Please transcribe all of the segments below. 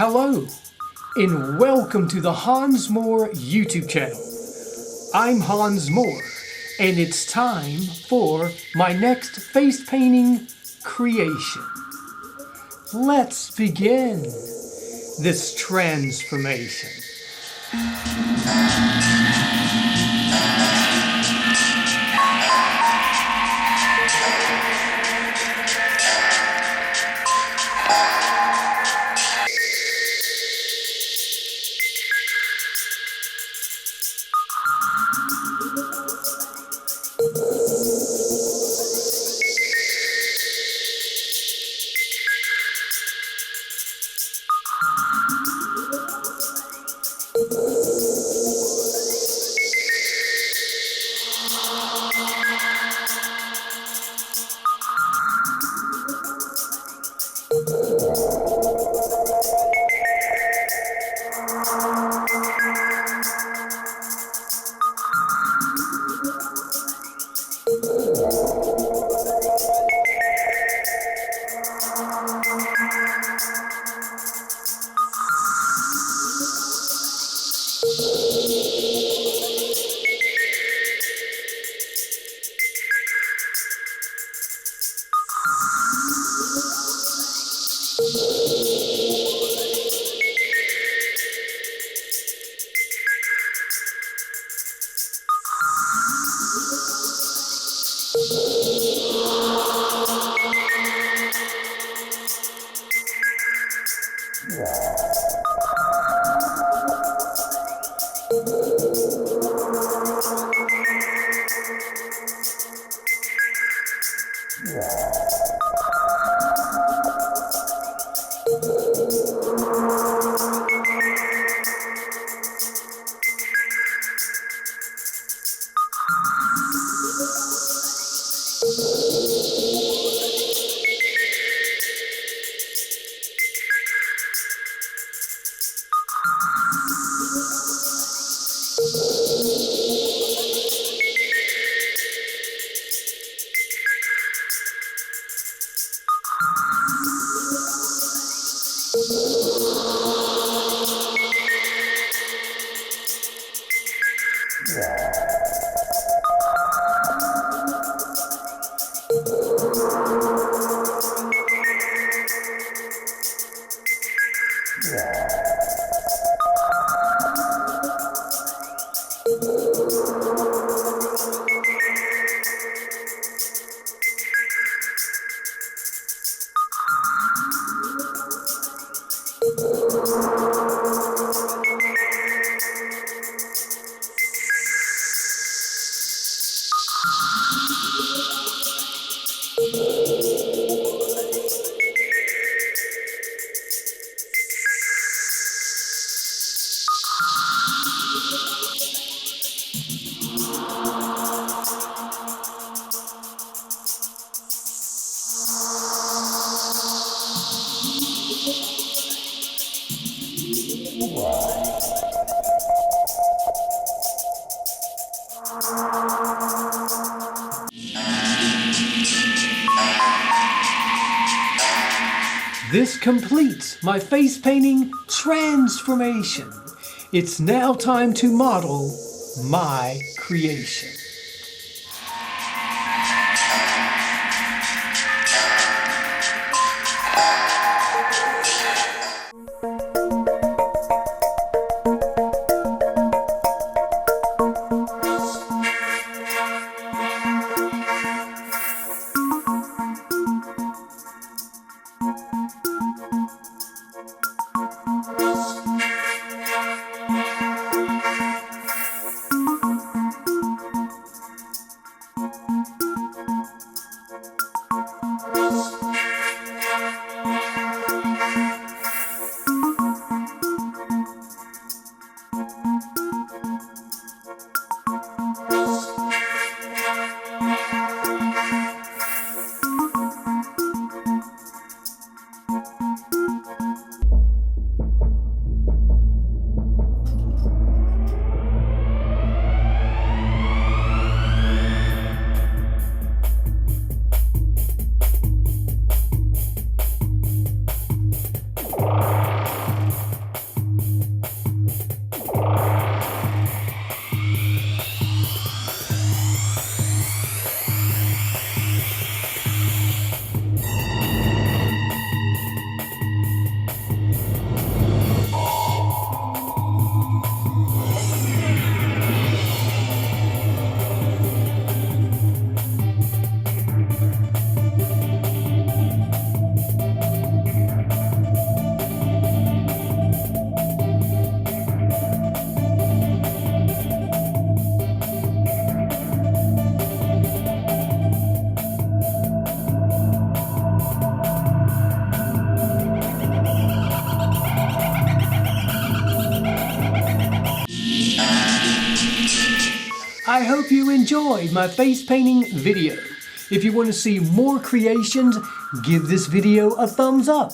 Hello, and welcome to the Hans Moore YouTube channel. I'm Hans Moore, and it's time for my next face painting creation. Let's begin this transformation. This completes my face painting transformation. It's now time to model my creation. hope you enjoyed my face painting video. If you want to see more creations, give this video a thumbs up,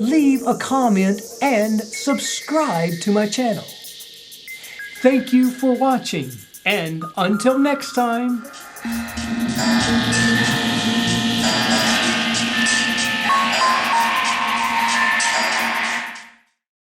leave a comment, and subscribe to my channel. Thank you for watching, and until next time.